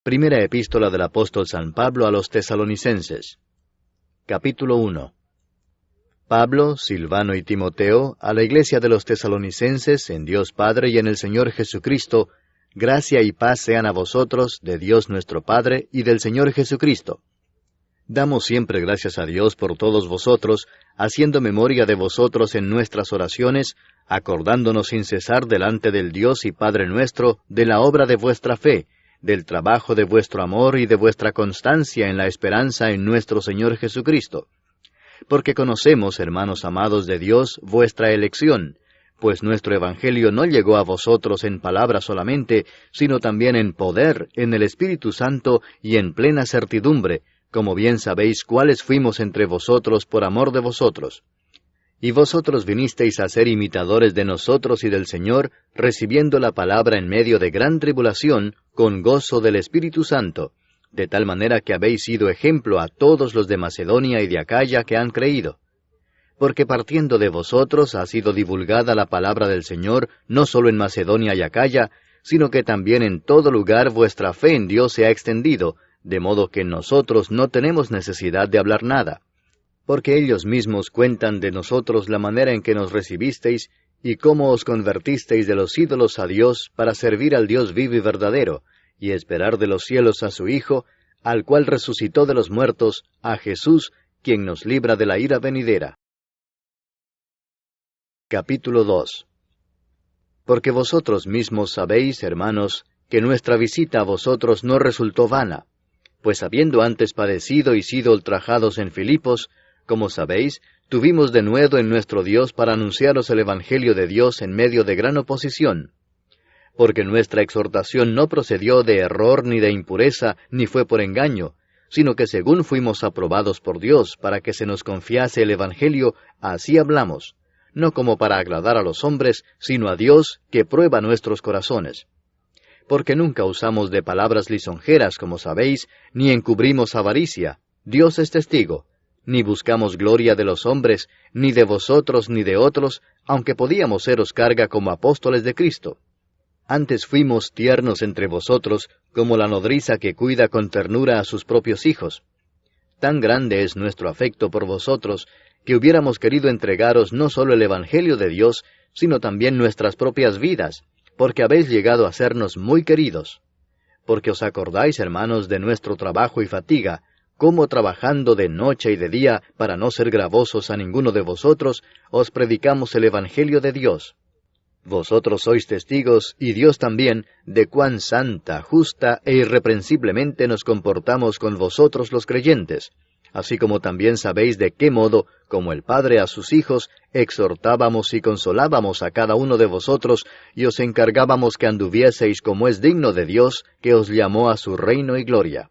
Primera epístola del apóstol San Pablo a los Tesalonicenses. Capítulo 1. Pablo, Silvano y Timoteo, a la iglesia de los Tesalonicenses, en Dios Padre y en el Señor Jesucristo, gracia y paz sean a vosotros, de Dios nuestro Padre y del Señor Jesucristo. Damos siempre gracias a Dios por todos vosotros, haciendo memoria de vosotros en nuestras oraciones, acordándonos sin cesar delante del Dios y Padre nuestro, de la obra de vuestra fe, del trabajo de vuestro amor y de vuestra constancia en la esperanza en nuestro Señor Jesucristo. Porque conocemos, hermanos amados de Dios, vuestra elección, pues nuestro Evangelio no llegó a vosotros en palabra solamente, sino también en poder, en el Espíritu Santo y en plena certidumbre, como bien sabéis cuáles fuimos entre vosotros por amor de vosotros. Y vosotros vinisteis a ser imitadores de nosotros y del Señor, recibiendo la palabra en medio de gran tribulación, con gozo del Espíritu Santo, de tal manera que habéis sido ejemplo a todos los de Macedonia y de Acaya que han creído. Porque partiendo de vosotros ha sido divulgada la palabra del Señor, no solo en Macedonia y Acaya, sino que también en todo lugar vuestra fe en Dios se ha extendido, de modo que nosotros no tenemos necesidad de hablar nada. Porque ellos mismos cuentan de nosotros la manera en que nos recibisteis, y cómo os convertisteis de los ídolos a Dios, para servir al Dios vivo y verdadero, y esperar de los cielos a su Hijo, al cual resucitó de los muertos, a Jesús, quien nos libra de la ira venidera. Capítulo 2. Porque vosotros mismos sabéis, hermanos, que nuestra visita a vosotros no resultó vana, pues habiendo antes padecido y sido ultrajados en Filipos, como sabéis, tuvimos denuedo en nuestro Dios para anunciaros el Evangelio de Dios en medio de gran oposición. Porque nuestra exhortación no procedió de error ni de impureza, ni fue por engaño, sino que según fuimos aprobados por Dios para que se nos confiase el Evangelio, así hablamos, no como para agradar a los hombres, sino a Dios, que prueba nuestros corazones. Porque nunca usamos de palabras lisonjeras, como sabéis, ni encubrimos avaricia, Dios es testigo, ni buscamos gloria de los hombres, ni de vosotros ni de otros, aunque podíamos seros carga como apóstoles de Cristo. Antes fuimos tiernos entre vosotros, como la nodriza que cuida con ternura a sus propios hijos. Tan grande es nuestro afecto por vosotros, que hubiéramos querido entregaros no solo el Evangelio de Dios, sino también nuestras propias vidas, porque habéis llegado a sernos muy queridos. Porque os acordáis, hermanos, de nuestro trabajo y fatiga, cómo trabajando de noche y de día, para no ser gravosos a ninguno de vosotros, os predicamos el Evangelio de Dios. Vosotros sois testigos, y Dios también, de cuán santa, justa e irreprensiblemente nos comportamos con vosotros los creyentes, así como también sabéis de qué modo, como el Padre a sus hijos, exhortábamos y consolábamos a cada uno de vosotros, y os encargábamos que anduvieseis como es digno de Dios, que os llamó a su reino y gloria.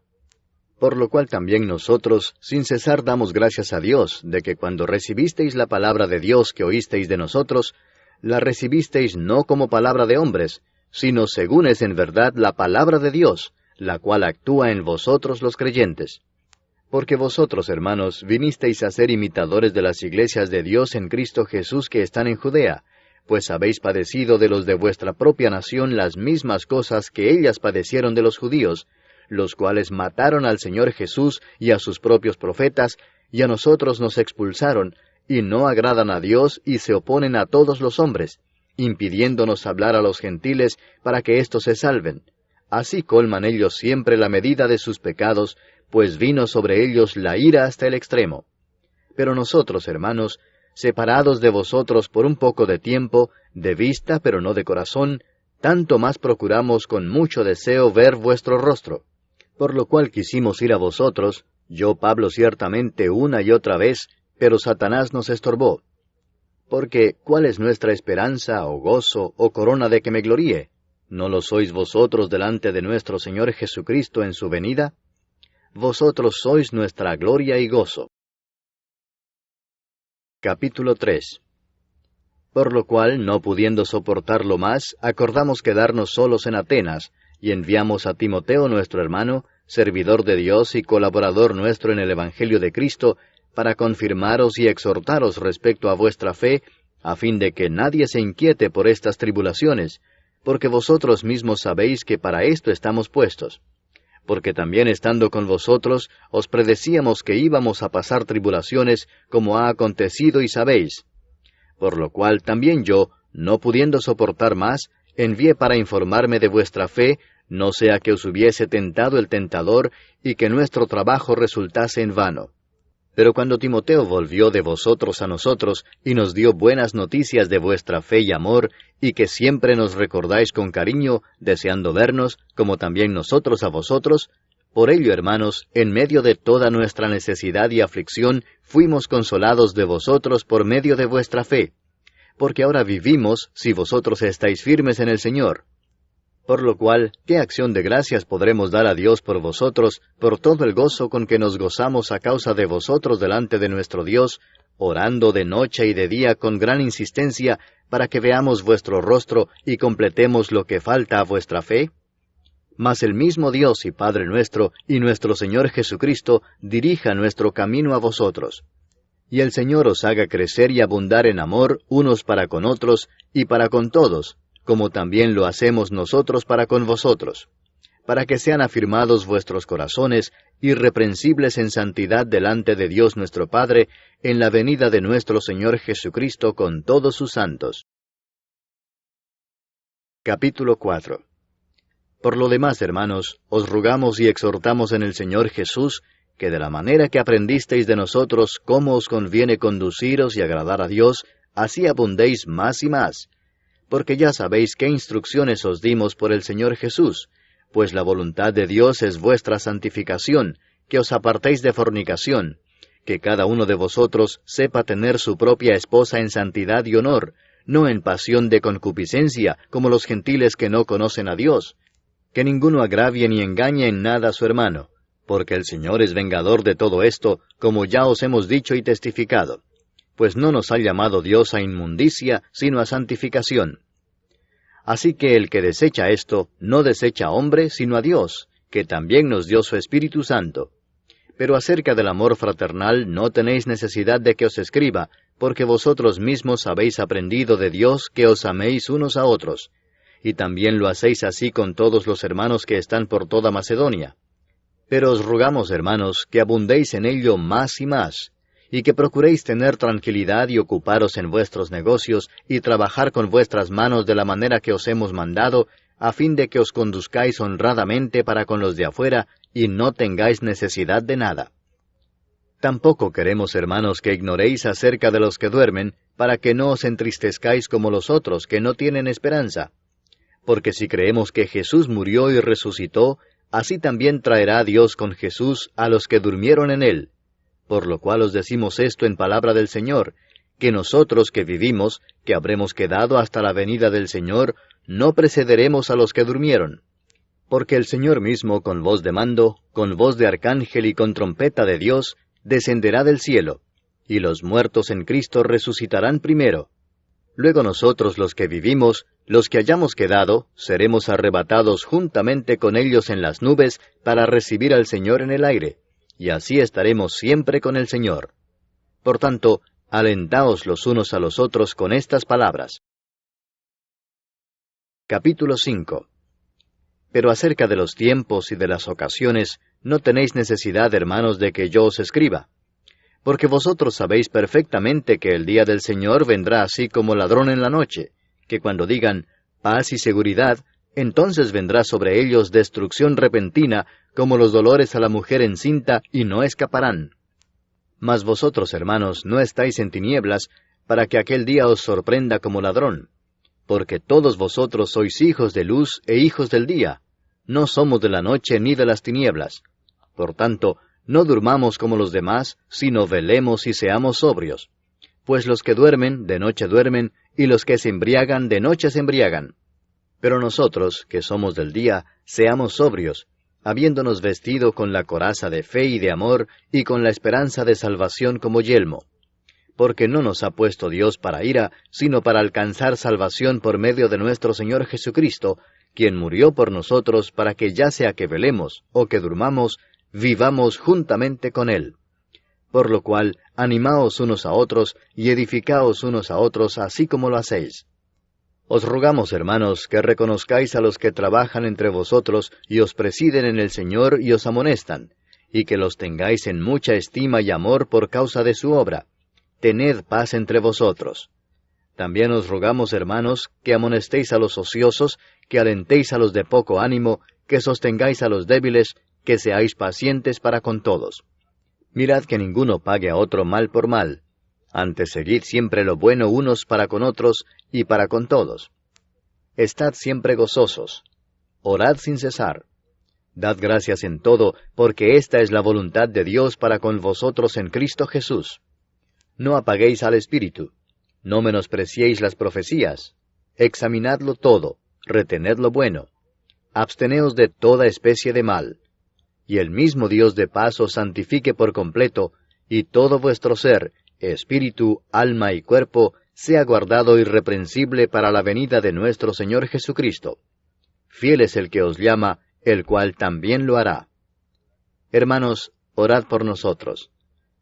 Por lo cual también nosotros, sin cesar, damos gracias a Dios, de que cuando recibisteis la palabra de Dios que oísteis de nosotros, la recibisteis no como palabra de hombres, sino según es en verdad la palabra de Dios, la cual actúa en vosotros los creyentes. Porque vosotros, hermanos, vinisteis a ser imitadores de las iglesias de Dios en Cristo Jesús que están en Judea, pues habéis padecido de los de vuestra propia nación las mismas cosas que ellas padecieron de los judíos, los cuales mataron al Señor Jesús y a sus propios profetas, y a nosotros nos expulsaron, y no agradan a Dios y se oponen a todos los hombres, impidiéndonos hablar a los gentiles para que éstos se salven. Así colman ellos siempre la medida de sus pecados, pues vino sobre ellos la ira hasta el extremo. Pero nosotros, hermanos, separados de vosotros por un poco de tiempo, de vista pero no de corazón, tanto más procuramos con mucho deseo ver vuestro rostro. Por lo cual quisimos ir a vosotros, yo Pablo ciertamente una y otra vez, pero Satanás nos estorbó. Porque, ¿cuál es nuestra esperanza, o gozo, o corona de que me gloríe? ¿No lo sois vosotros delante de nuestro Señor Jesucristo en su venida? Vosotros sois nuestra gloria y gozo. Capítulo 3. Por lo cual, no pudiendo soportarlo más, acordamos quedarnos solos en Atenas, y enviamos a Timoteo nuestro hermano, servidor de Dios y colaborador nuestro en el Evangelio de Cristo, para confirmaros y exhortaros respecto a vuestra fe, a fin de que nadie se inquiete por estas tribulaciones, porque vosotros mismos sabéis que para esto estamos puestos. porque también estando con vosotros, os predecíamos que íbamos a pasar tribulaciones, como ha acontecido y sabéis. Por lo cual también yo, no pudiendo soportar más, envié para informarme de vuestra fe, no sea que os hubiese tentado el tentador, y que nuestro trabajo resultase en vano. Pero cuando Timoteo volvió de vosotros a nosotros, y nos dio buenas noticias de vuestra fe y amor, y que siempre nos recordáis con cariño, deseando vernos, como también nosotros a vosotros, por ello, hermanos, en medio de toda nuestra necesidad y aflicción, fuimos consolados de vosotros por medio de vuestra fe, porque ahora vivimos si vosotros estáis firmes en el Señor. Por lo cual, ¿qué acción de gracias podremos dar a Dios por vosotros, por todo el gozo con que nos gozamos a causa de vosotros delante de nuestro Dios, orando de noche y de día con gran insistencia, para que veamos vuestro rostro y completemos lo que falta a vuestra fe? Mas el mismo Dios y Padre nuestro, y nuestro Señor Jesucristo, dirija nuestro camino a vosotros. Y el Señor os haga crecer y abundar en amor unos para con otros, y para con todos, como también lo hacemos nosotros para con vosotros, para que sean afirmados vuestros corazones, irreprensibles en santidad delante de Dios nuestro Padre, en la venida de nuestro Señor Jesucristo con todos sus santos. Capítulo 4. Por lo demás, hermanos, os rogamos y exhortamos en el Señor Jesús, que de la manera que aprendisteis de nosotros cómo os conviene conduciros y agradar a Dios, así abundéis más y más, porque ya sabéis qué instrucciones os dimos por el Señor Jesús, pues la voluntad de Dios es vuestra santificación, que os apartéis de fornicación, que cada uno de vosotros sepa tener su propia esposa en santidad y honor, no en pasión de concupiscencia, como los gentiles que no conocen a Dios, que ninguno agravie ni engañe en nada a su hermano, porque el Señor es vengador de todo esto, como ya os hemos dicho y testificado. Pues no nos ha llamado Dios a inmundicia, sino a santificación. Así que el que desecha esto, no desecha a hombre, sino a Dios, que también nos dio su Espíritu Santo. Pero acerca del amor fraternal no tenéis necesidad de que os escriba, porque vosotros mismos habéis aprendido de Dios que os améis unos a otros, y también lo hacéis así con todos los hermanos que están por toda Macedonia. Pero os rogamos, hermanos, que abundéis en ello más y más, y que procuréis tener tranquilidad y ocuparos en vuestros negocios, y trabajar con vuestras manos de la manera que os hemos mandado, a fin de que os conduzcáis honradamente para con los de afuera, y no tengáis necesidad de nada. Tampoco queremos, hermanos, que ignoréis acerca de los que duermen, para que no os entristezcáis como los otros, que no tienen esperanza. Porque si creemos que Jesús murió y resucitó, así también traerá Dios con Jesús a los que durmieron en él. Por lo cual os decimos esto en palabra del Señor, que nosotros que vivimos, que habremos quedado hasta la venida del Señor, no precederemos a los que durmieron. Porque el Señor mismo, con voz de mando, con voz de arcángel y con trompeta de Dios, descenderá del cielo, y los muertos en Cristo resucitarán primero. Luego nosotros los que vivimos, los que hayamos quedado, seremos arrebatados juntamente con ellos en las nubes para recibir al Señor en el aire, y así estaremos siempre con el Señor. Por tanto, alentaos los unos a los otros con estas palabras. Capítulo 5. Pero acerca de los tiempos y de las ocasiones, no tenéis necesidad, hermanos, de que yo os escriba, porque vosotros sabéis perfectamente que el día del Señor vendrá así como ladrón en la noche, que cuando digan paz y seguridad, entonces vendrá sobre ellos destrucción repentina, como los dolores a la mujer encinta, y no escaparán. Mas vosotros, hermanos, no estáis en tinieblas, para que aquel día os sorprenda como ladrón. Porque todos vosotros sois hijos de luz e hijos del día. No somos de la noche ni de las tinieblas. Por tanto, no durmamos como los demás, sino velemos y seamos sobrios. Pues los que duermen, de noche duermen, y los que se embriagan, de noche se embriagan. Pero nosotros, que somos del día, seamos sobrios, habiéndonos vestido con la coraza de fe y de amor, y con la esperanza de salvación como yelmo. Porque no nos ha puesto Dios para ira, sino para alcanzar salvación por medio de nuestro Señor Jesucristo, quien murió por nosotros para que ya sea que velemos o que durmamos, vivamos juntamente con Él. Por lo cual, animaos unos a otros y edificaos unos a otros así como lo hacéis. Os rogamos, hermanos, que reconozcáis a los que trabajan entre vosotros y os presiden en el Señor y os amonestan, y que los tengáis en mucha estima y amor por causa de su obra. Tened paz entre vosotros. También os rogamos, hermanos, que amonestéis a los ociosos, que alentéis a los de poco ánimo, que sostengáis a los débiles, que seáis pacientes para con todos. Mirad que ninguno pague a otro mal por mal. Antes seguid siempre lo bueno unos para con otros y para con todos. Estad siempre gozosos. Orad sin cesar. Dad gracias en todo, porque esta es la voluntad de Dios para con vosotros en Cristo Jesús. No apaguéis al Espíritu. No menospreciéis las profecías. Examinadlo todo, retened lo bueno. Absteneos de toda especie de mal. Y el mismo Dios de paz os santifique por completo, y todo vuestro ser, espíritu, alma y cuerpo, sea guardado irreprensible para la venida de nuestro Señor Jesucristo. Fiel es el que os llama, el cual también lo hará. Hermanos, orad por nosotros.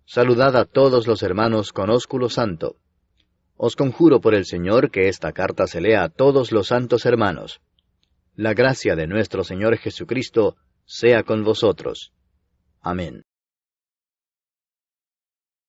Saludad a todos los hermanos con ósculo santo. Os conjuro por el Señor que esta carta se lea a todos los santos hermanos. La gracia de nuestro Señor Jesucristo sea con vosotros. Amén.